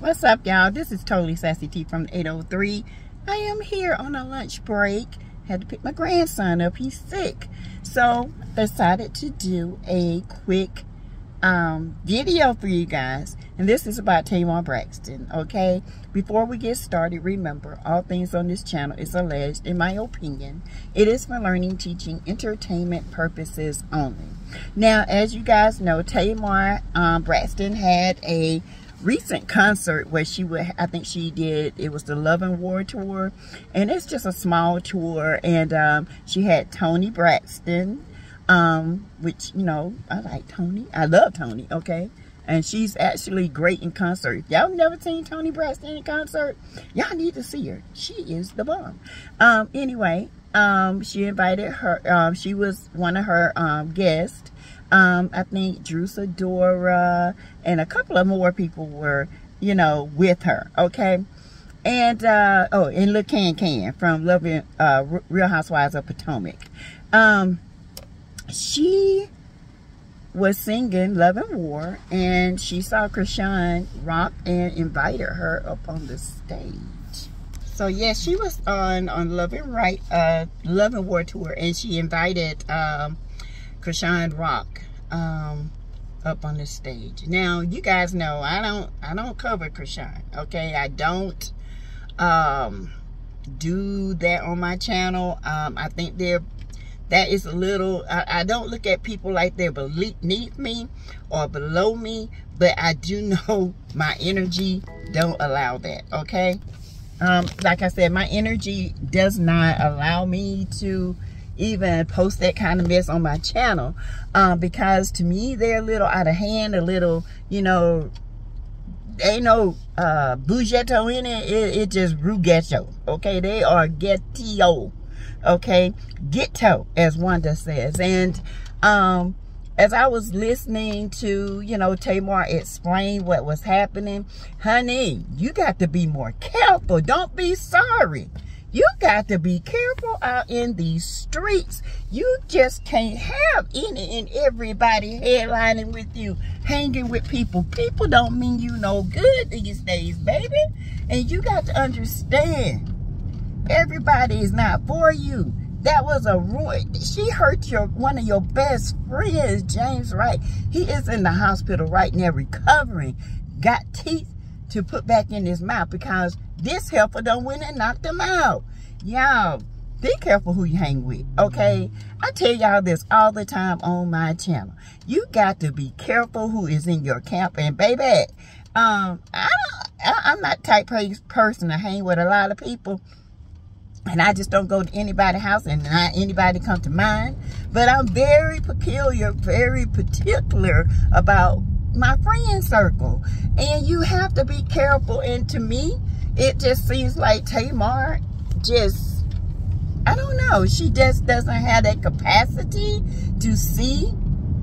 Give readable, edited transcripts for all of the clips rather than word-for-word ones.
What's up, y'all? This is totally Sassy T from 803. I am here on a lunch break. Had to pick my grandson up. He's sick. So decided to do a quick video for you guys. And this is about Tamar Braxton, okay? Before we get started, remember, all things on this channel is alleged, in my opinion. It is for learning, teaching, entertainment purposes only. Now, as you guys know, Tamar Braxton had a recent concert where she would, I think she did, it was the Love and War tour, and it's just a small tour, and she had Toni Braxton, which, you know, I like Toni, I love Toni, okay, and she's actually great in concert. If y'all never seen Toni Braxton in concert, y'all need to see her. She is the bomb. Anyway, she invited her, she was one of her guests. I think Dora and a couple of more people were, you know, with her, okay? And, oh, and Lil Can from Real Housewives of Potomac. She was singing Love and War, and she saw Chrissean rock and invited her up on the stage. So, yeah, she was on Love and War tour, and she invited Chrissean rock up on the stage. Now, you guys know I don't cover Chrissean, okay? I don't do that on my channel. I think that is a little, I don't look at people like they're beneath me or below me, but I do know my energy don't allow that, okay? Like I said, my energy does not allow me to even post that kind of mess on my channel, because to me they're a little out of hand, a little, you know, ain't no bougetto in it. It's just rugetto, okay? They are ghetto, okay? Ghetto, as Wanda says. And as I was listening to, you know, Tamar explain what was happening, honey, you got to be more careful. Don't be sorry. You got to be careful out in these streets. You just can't have any and everybody headlining with you, hanging with people. People don't mean you no good these days, baby. And you got to understand, everybody is not for you. That was a ruin. She hurt one of your best friends, James Wright. He is in the hospital right now recovering. Got teeth to put back in his mouth because this helper done went and knocked him out. Y'all, be careful who you hang with, okay? I tell y'all this all the time on my channel. You got to be careful who is in your camp. And baby, I'm not the type person to hang with a lot of people. And I just don't go to anybody's house and not anybody come to mine. But I'm very peculiar, very particular about my friend circle. And you have to be careful. And to me, it just seems like Tamar just, I don't know, she just doesn't have that capacity to see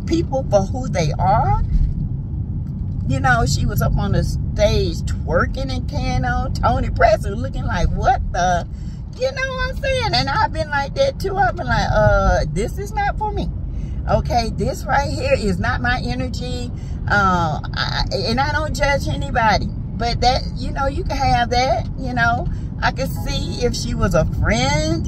people for who they are. You know, she was up on the stage twerking and Cano, Toni Braxton looking like, what the, you know what I'm saying? And I've been like that too. I've been like, this is not for me. Okay, this right here is not my energy. And I don't judge anybody. But that, you know, you can have that, you know. I could see if she was a friend.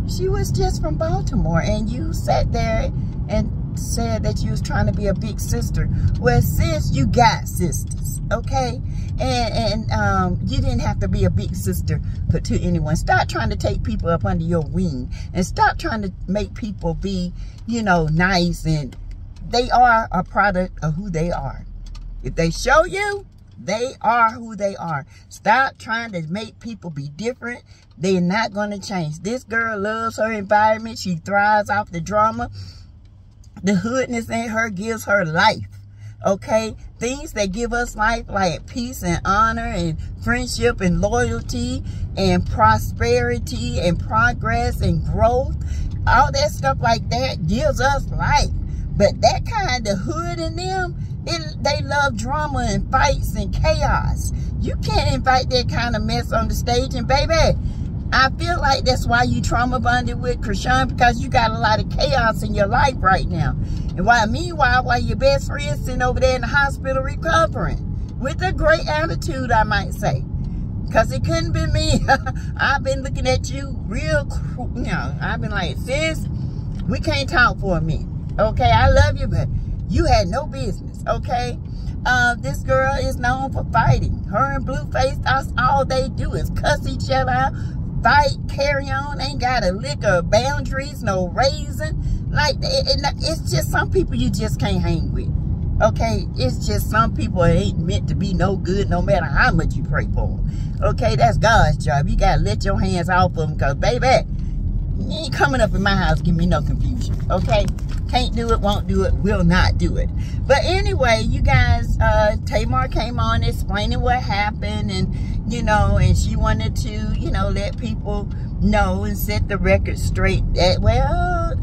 She was just from Baltimore, and you sat there and said that you was trying to be a big sister. Well, sis, you got sisters, okay? And you didn't have to be a big sister to anyone. Stop trying to take people up under your wing, and stop trying to make people be, you know, nice. And they are a product of who they are. If they show you, they are who they are. Stop trying to make people be different. They're not going to change. This girl loves her environment. She thrives off the drama. The hoodness in her gives her life. Okay? Things that give us life, like peace and honor and friendship and loyalty and prosperity and progress and growth. All that stuff like that gives us life. But that kind of hood in them, they love drama and fights and chaos. You can't invite that kind of mess on the stage. And baby, I feel like that's why you trauma bonded with Chrissean, because you got a lot of chaos in your life right now. And meanwhile, while your best friend's sitting over there in the hospital recovering. with a great attitude, I might say. Because it couldn't be me. I've been looking at you real, you know, I've been like, sis, we can't talk for a minute. Okay, I love you, but you had no business, okay? This girl is known for fighting. Her and Blueface, that's all they do is cuss each other out, fight, carry on, ain't got a lick of boundaries, no raising. Like, it's just some people you just can't hang with. Okay, it's just some people ain't meant to be no good no matter how much you pray for them. Okay, that's God's job. You gotta let your hands off of them, because baby, you ain't coming up in my house give me no confusion. Okay, can't do it, won't do it, will not do it. But anyway, you guys, Tamar came on explaining what happened, and you know, and she wanted to, you know, let people know and set the record straight. That, well,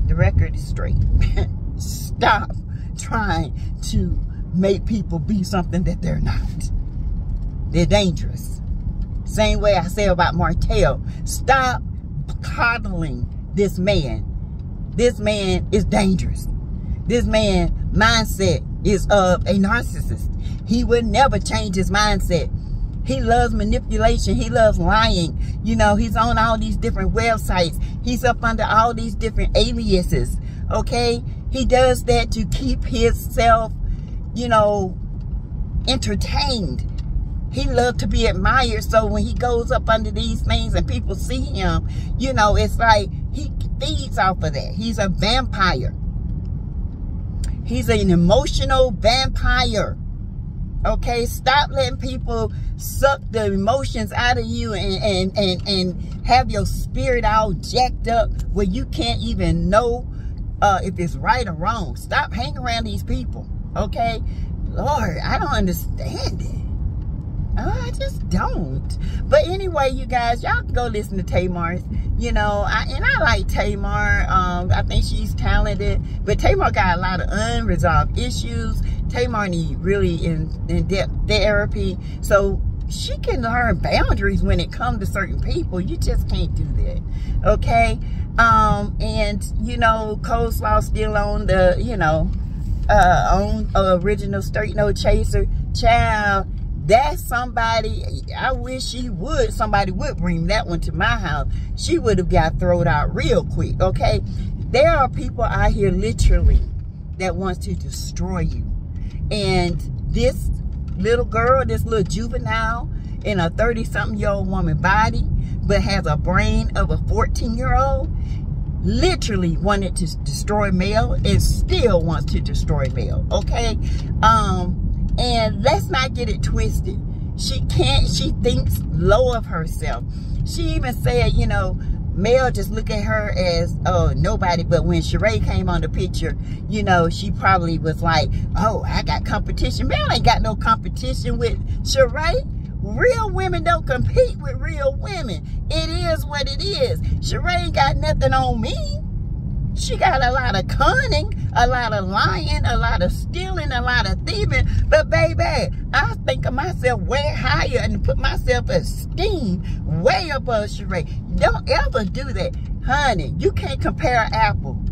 the record is straight. Stop trying to make people be something that they're not. They're dangerous. Same way I say about Martell. Stop coddling this man. This man is dangerous. This man mindset is of a narcissist. He would never change his mindset. He loves manipulation. He loves lying. You know, he's on all these different websites. He's up under all these different aliases. Okay? He does that to keep himself, you know, entertained. He loves to be admired. So when he goes up under these things and people see him, you know, it's like he feeds off of that. He's a vampire. He's an emotional vampire. Okay, stop letting people suck the emotions out of you and have your spirit all jacked up where you can't even know if it's right or wrong. Stop hanging around these people. Okay, Lord, I don't understand it. I just don't. But anyway, you guys, y'all can go listen to Tamar. You know, I like Tamar. I think she's talented, but Tamar got a lot of unresolved issues. Tamar needs really in-depth therapy, so she can learn boundaries when it comes to certain people. You just can't do that, okay? And you know, Coleslaw still on the, you know, on original straight no chaser. Child, that's somebody, I wish somebody would bring that one to my house. She would have got thrown out real quick, okay? There are people out here literally that wants to destroy you. And this little girl, this little juvenile in a 30-something-year-old woman body, but has a brain of a 14-year-old, literally wanted to destroy Mel and still wants to destroy Mel, okay? And let's not get it twisted. She thinks low of herself. She even said, you know, Mel just look at her as, oh, nobody. But when Sheree came on the picture, you know, she probably was like, oh, I got competition. Mel ain't got no competition with Sheree. Real women don't compete with real women. It is what it is. Sheree ain't got nothing on me. She got a lot of cunning, a lot of lying, a lot of stealing, a lot of thieving. But baby, I think of myself way higher and put myself esteem way above Sheree. Don't ever do that. Honey, you can't compare an apple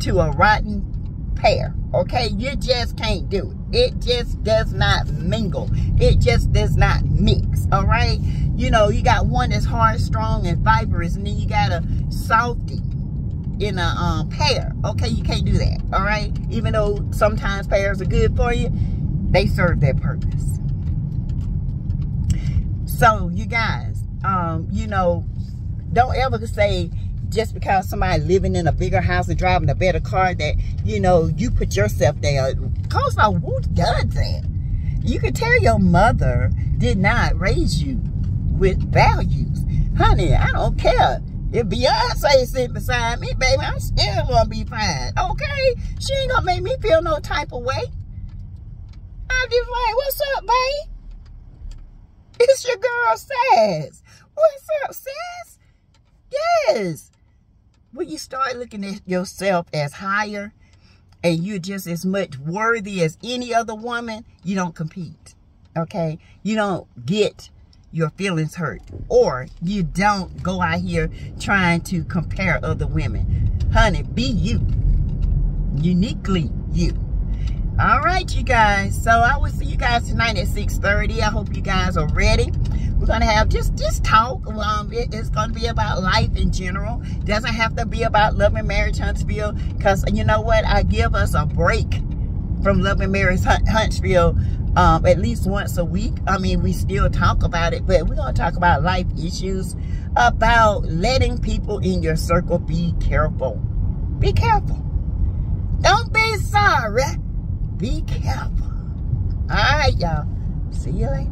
to a rotten pear. Okay? You just can't do it. It just does not mingle. It just does not mix. All right? You know, you got one that's hard, strong, and fibrous, and then you got a salty in a pear. Okay, you can't do that. All right, even though sometimes pears are good for you, they serve their purpose. So you guys, you know, don't ever say just because somebody living in a bigger house and driving a better car that, you know, you put yourself there. Coleslaw, who does that? You can tell your mother did not raise you with values. Honey, I don't care. If Beyonce sitting beside me, baby, I'm still gonna be fine, okay? She ain't gonna make me feel no type of way. I'm just like, what's up, babe? It's your girl, Sass. What's up, Sass? Yes. When you start looking at yourself as higher and you're just as much worthy as any other woman, you don't compete, okay? You don't get your feelings hurt, or you don't go out here trying to compare other women. Honey, be you. Uniquely you. All right, you guys. So I will see you guys tonight at 6:30. I hope you guys are ready. We're gonna have just talk. It's gonna be about life in general. It doesn't have to be about Love and Marriage Huntsville, because you know what? I give us a break from Love and Marriage Huntsville at least once a week. I mean, we still talk about it, but we're gonna talk about life issues, about letting people in your circle be careful. Be careful. Don't be sorry. Be careful. All right, y'all. See you later.